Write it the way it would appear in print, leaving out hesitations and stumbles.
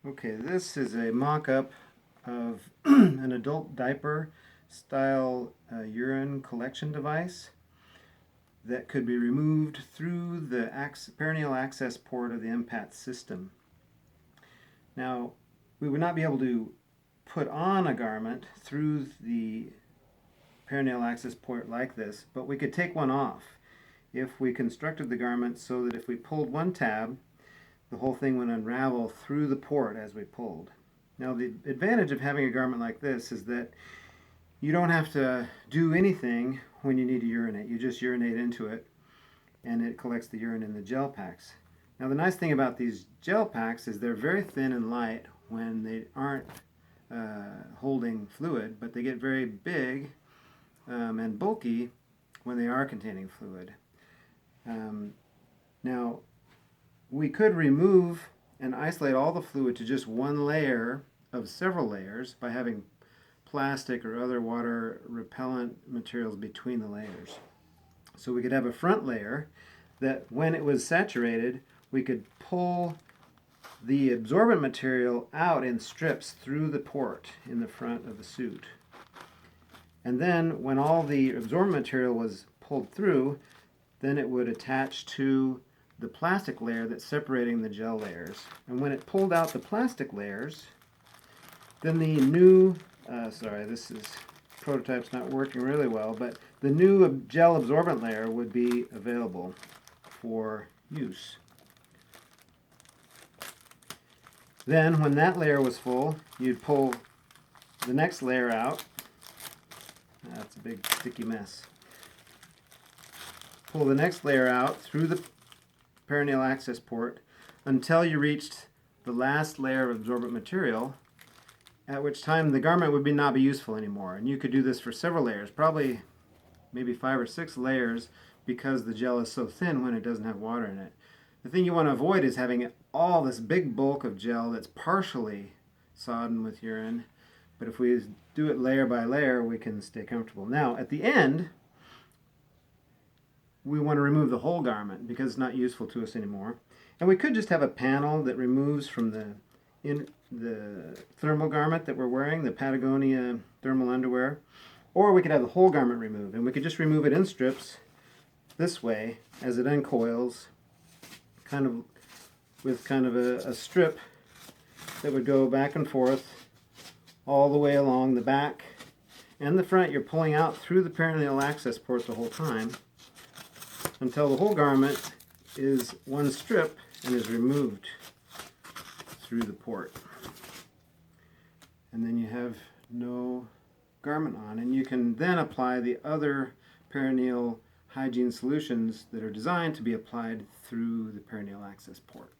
Okay, this is a mock-up of an adult diaper style urine collection device that could be removed through the perineal access port of the PATS system. Now, we would not be able to put on a garment through the perineal access port like this, but we could take one off if we constructed the garment so that if we pulled one tab, the whole thing would unravel through the port as we pulled. Now, the advantage of having a garment like this is that you don't have to do anything when you need to urinate. You just urinate into it and it collects the urine in the gel packs. Now, the nice thing about these gel packs is they're very thin and light when they aren't holding fluid, but they get very big and bulky when they are containing fluid. Now, we could remove and isolate all the fluid to just one layer of several layers by having plastic or other water repellent materials between the layers. So we could have a front layer that when it was saturated, we could pull the absorbent material out in strips through the port in the front of the suit. And then when all the absorbent material was pulled through, then it would attach to the plastic layer that's separating the gel layers. And when it pulled out the plastic layers, then the new, this prototype's not working really well, but the new gel absorbent layer would be available for use. Then when that layer was full, you'd pull the next layer out. That's a big sticky mess. Pull the next layer out through the perineal access port until you reached the last layer of absorbent material, at which time the garment would not be useful anymore. And you could do this for several layers, probably maybe 5 or 6 layers, because the gel is so thin when it doesn't have water in it. The thing you want to avoid is having all this big bulk of gel that's partially sodden with urine. But if we do it layer by layer, we can stay comfortable. Now, at the end, we want to remove the whole garment because it's not useful to us anymore. And we could just have a panel that removes from the thermal garment that we're wearing, the Patagonia thermal underwear, or we could have the whole garment removed, and we could just remove it in strips this way as it uncoils, with a strip that would go back and forth all the way along the back and the front. You're pulling out through the perineal access port the whole time until the whole garment is one strip and is removed through the port. And then you have no garment on, and you can then apply the other perineal hygiene solutions that are designed to be applied through the perineal access port.